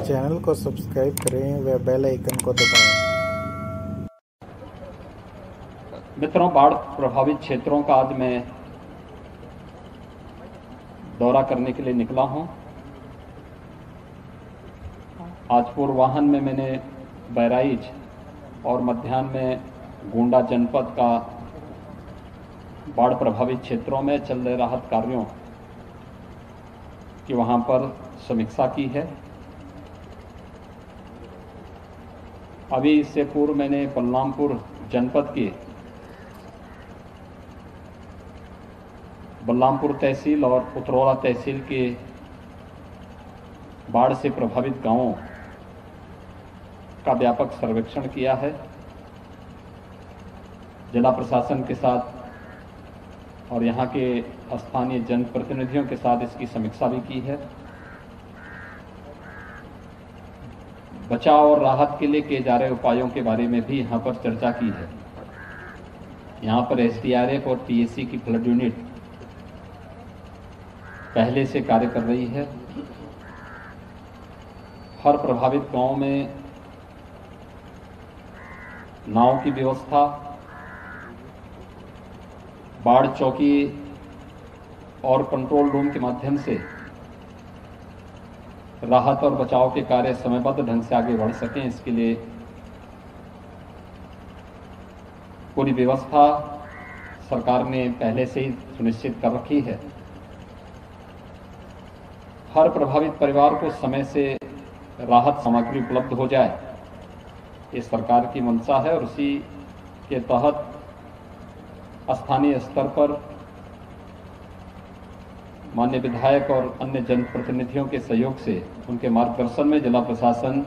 Channel को subscribe करें व बेल आइकन को दबाएं। मित्रों, बाढ़ प्रभावित क्षेत्रों का आज मैं दौरा करने के लिए निकला हूं। आज पूर्वाह्न में मैंने बहराइच और मध्याह्न में गोंडा जनपद का बाढ़ प्रभावित क्षेत्रों में चल रहे राहत कार्यों की वहां पर समीक्षा की है। अभी इससे पूर्व मैंने बलरामपुर जनपद के बलरामपुर तहसील और उतरौला तहसील के बाढ़ से प्रभावित गांवों का व्यापक सर्वेक्षण किया है। जिला प्रशासन के साथ और यहाँ के स्थानीय जनप्रतिनिधियों के साथ इसकी समीक्षा भी की है। बचाव और राहत के लिए किए जा रहे उपायों के बारे में भी यहाँ पर चर्चा की है। यहाँ पर एसडीआरएफ और पीएसी की फ्लड यूनिट पहले से कार्य कर रही है। हर प्रभावित गांव में नाव की व्यवस्था, बाढ़ चौकी और कंट्रोल रूम के माध्यम से राहत और बचाव के कार्य समयबद्ध ढंग से आगे बढ़ सकें, इसके लिए पूरी व्यवस्था सरकार ने पहले से ही सुनिश्चित कर रखी है। हर प्रभावित परिवार को समय से राहत सामग्री उपलब्ध हो जाए, ये सरकार की मंशा है और उसी के तहत स्थानीय स्तर पर माननीय विधायक और अन्य जनप्रतिनिधियों के सहयोग से, उनके मार्गदर्शन में जिला प्रशासन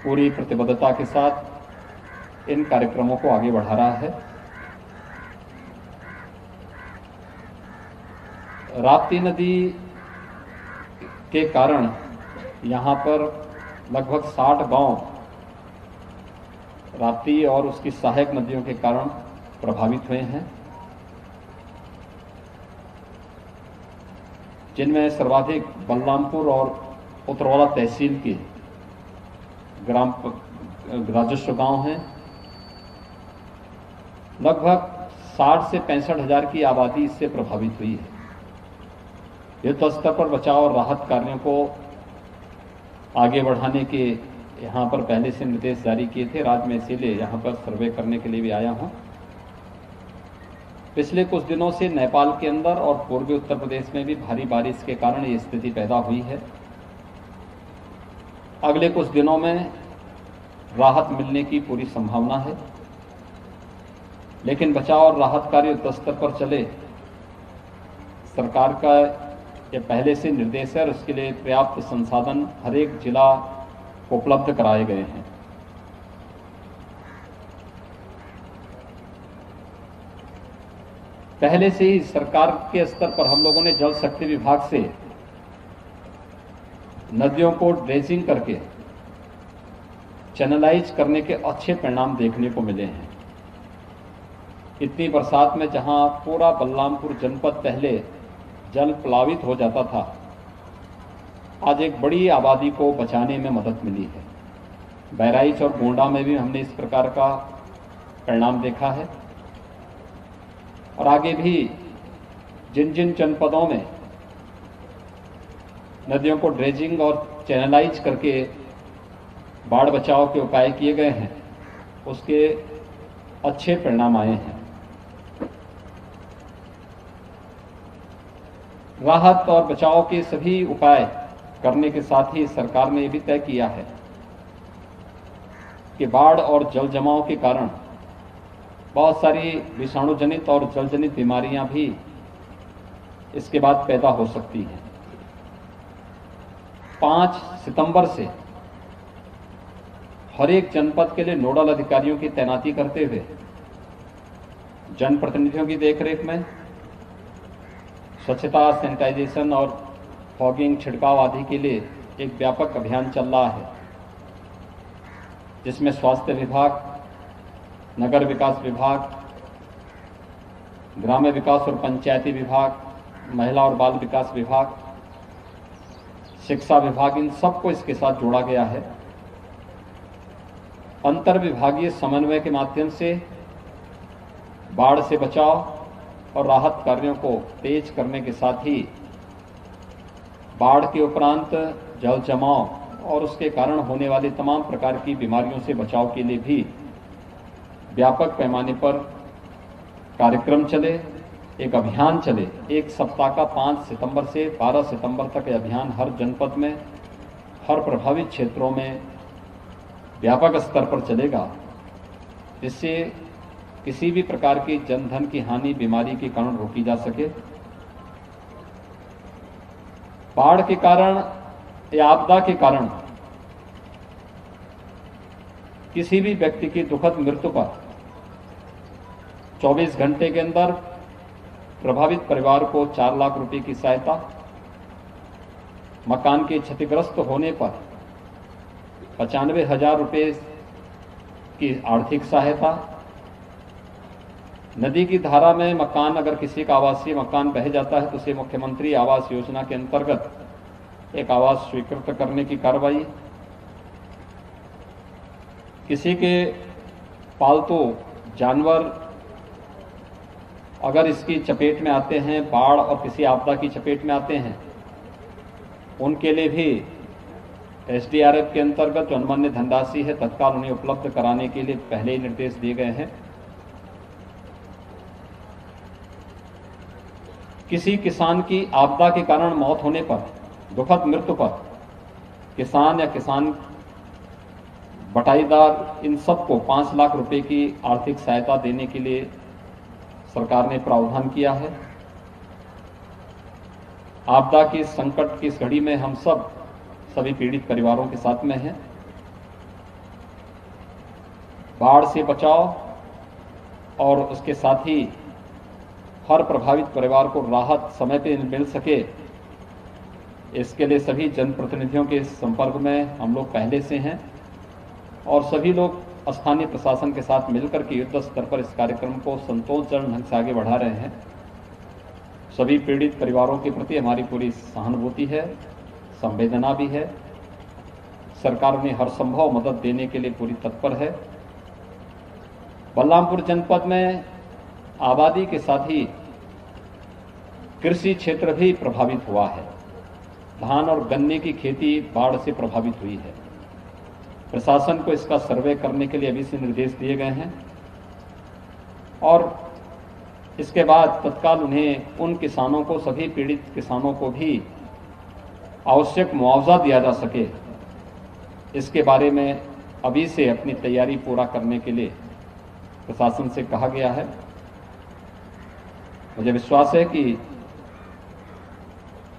पूरी प्रतिबद्धता के साथ इन कार्यक्रमों को आगे बढ़ा रहा है। राप्ती नदी के कारण यहाँ पर लगभग 60 गांव राप्ती और उसकी सहायक नदियों के कारण प्रभावित हुए हैं, जिनमें सर्वाधिक बलरामपुर और उतरौला तहसील के ग्राम राजस्व गांव हैं। लगभग 60 से 65 हजार की आबादी इससे प्रभावित हुई है। युद्ध स्तर पर बचाव और राहत कार्यों को आगे बढ़ाने के यहाँ पर पहले से निर्देश जारी किए थे। आज मैं इसीलिए यहाँ पर सर्वे करने के लिए भी आया हूँ। पिछले कुछ दिनों से नेपाल के अंदर और पूर्वी उत्तर प्रदेश में भी भारी बारिश के कारण ये स्थिति पैदा हुई है। अगले कुछ दिनों में राहत मिलने की पूरी संभावना है, लेकिन बचाव और राहत कार्य युद्ध स्तर पर चले, सरकार का ये पहले से निर्देश है और उसके लिए पर्याप्त संसाधन हर एक जिला को उपलब्ध कराए गए हैं। पहले से ही सरकार के स्तर पर हम लोगों ने जल शक्ति विभाग से नदियों को ड्रेजिंग करके चैनलाइज करने के अच्छे परिणाम देखने को मिले हैं। इतनी बरसात में जहां पूरा बलरामपुर जनपद पहले जल प्लावित हो जाता था, आज एक बड़ी आबादी को बचाने में मदद मिली है। बहराइच और गोंडा में भी हमने इस प्रकार का परिणाम देखा है और आगे भी जिन जिन जनपदों में नदियों को ड्रेजिंग और चैनलाइज करके बाढ़ बचाव के उपाय किए गए हैं, उसके अच्छे परिणाम आए हैं। राहत और बचाव के सभी उपाय करने के साथ ही सरकार ने यह भी तय किया है कि बाढ़ और जल जमाव के कारण बहुत सारी विषाणु जनित और जल जनित बीमारियां भी इसके बाद पैदा हो सकती हैं। 5 सितंबर से हर एक जनपद के लिए नोडल अधिकारियों की तैनाती करते हुए जनप्रतिनिधियों की देखरेख में स्वच्छता, सैनिटाइजेशन और फॉगिंग, छिड़काव आदि के लिए एक व्यापक अभियान चल रहा है, जिसमें स्वास्थ्य विभाग, नगर विकास विभाग, ग्राम्य विकास और पंचायती विभाग, महिला और बाल विकास विभाग, शिक्षा विभाग, इन सबको इसके साथ जोड़ा गया है। अंतर विभागीय समन्वय के माध्यम से बाढ़ से बचाव और राहत कार्यों को तेज करने के साथ ही बाढ़ के उपरांत जल जमाव और उसके कारण होने वाली तमाम प्रकार की बीमारियों से बचाव के लिए भी व्यापक पैमाने पर कार्यक्रम चले, एक अभियान चले। एक सप्ताह का 5 सितंबर से 12 सितंबर तक यह अभियान हर जनपद में, हर प्रभावित क्षेत्रों में व्यापक स्तर पर चलेगा, जिससे किसी भी प्रकार की जनधन की हानि, बीमारी के कारण रोकी जा सके। बाढ़ के कारण या आपदा के कारण किसी भी व्यक्ति की दुखद मृत्यु पर 24 घंटे के अंदर प्रभावित परिवार को 4 लाख रुपए की सहायता, मकान के क्षतिग्रस्त होने पर 95,000 रुपए की आर्थिक सहायता, नदी की धारा में मकान, अगर किसी का आवासीय मकान बह जाता है तो उसे मुख्यमंत्री आवास योजना के अंतर्गत एक आवास स्वीकृत करने की कार्रवाई, किसी के पालतू जानवर अगर इसकी चपेट में आते हैं, बाढ़ और किसी आपदा की चपेट में आते हैं, उनके लिए भी एसडीआरएफ के अंतर्गत जो अनुमान्य धनराशि है तत्काल उन्हें उपलब्ध कराने के लिए पहले ही निर्देश दिए गए हैं। किसी किसान की आपदा के कारण मौत होने पर, दुखद मृत्यु पर किसान या किसान बटाईदार, इन सबको 5 लाख रुपए की आर्थिक सहायता देने के लिए सरकार ने प्रावधान किया है। आपदा की संकट की इस घड़ी में हम सभी पीड़ित परिवारों के साथ में हैं। बाढ़ से बचाव और उसके साथ ही हर प्रभावित परिवार को राहत समय पे मिल सके, इसके लिए सभी जनप्रतिनिधियों के संपर्क में हम लोग पहले से हैं और सभी लोग स्थानीय प्रशासन के साथ मिलकर के युद्ध स्तर पर इस कार्यक्रम को संतोषजनक ढंग से आगे बढ़ा रहे हैं। सभी पीड़ित परिवारों के प्रति हमारी पूरी सहानुभूति है, संवेदना भी है। सरकार उन्हें हर संभव मदद देने के लिए पूरी तत्पर है। बलरामपुर जनपद में आबादी के साथ ही कृषि क्षेत्र भी प्रभावित हुआ है। धान और गन्ने की खेती बाढ़ से प्रभावित हुई है। प्रशासन को इसका सर्वे करने के लिए अभी से निर्देश दिए गए हैं और इसके बाद तत्काल उन्हें, उन किसानों को, सभी पीड़ित किसानों को भी आवश्यक मुआवजा दिया जा सके, इसके बारे में अभी से अपनी तैयारी पूरा करने के लिए प्रशासन से कहा गया है। मुझे विश्वास है कि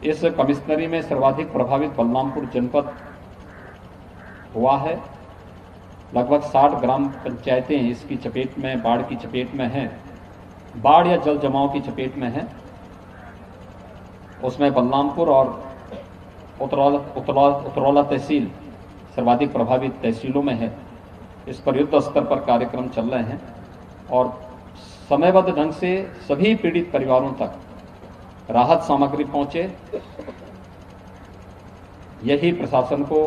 इस कमिश्नरी में सर्वाधिक प्रभावित बलरामपुर जनपद हुआ है। लगभग 60 ग्राम पंचायतें इसकी चपेट में, बाढ़ की चपेट में हैं, बाढ़ या जल जमाव की चपेट में हैं। उसमें बलरामपुर और उतरौला तहसील सर्वाधिक प्रभावित तहसीलों में है। इस पर युद्ध स्तर पर कार्यक्रम चल रहे हैं और समयबद्ध ढंग से सभी पीड़ित परिवारों तक राहत सामग्री पहुंचे, यही प्रशासन को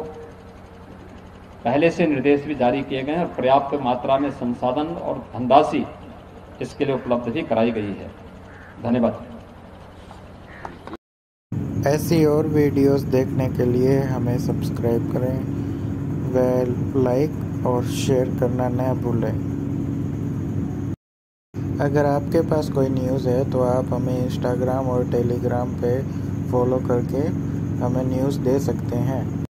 पहले से निर्देश भी जारी किए गए हैं और पर्याप्त मात्रा में संसाधन और धनराशि इसके लिए उपलब्ध भी कराई गई है। धन्यवाद। ऐसी और वीडियोस देखने के लिए हमें सब्सक्राइब करें, व लाइक और शेयर करना न भूलें। अगर आपके पास कोई न्यूज़ है तो आप हमें इंस्टाग्राम और टेलीग्राम पे फॉलो करके हमें न्यूज़ दे सकते हैं।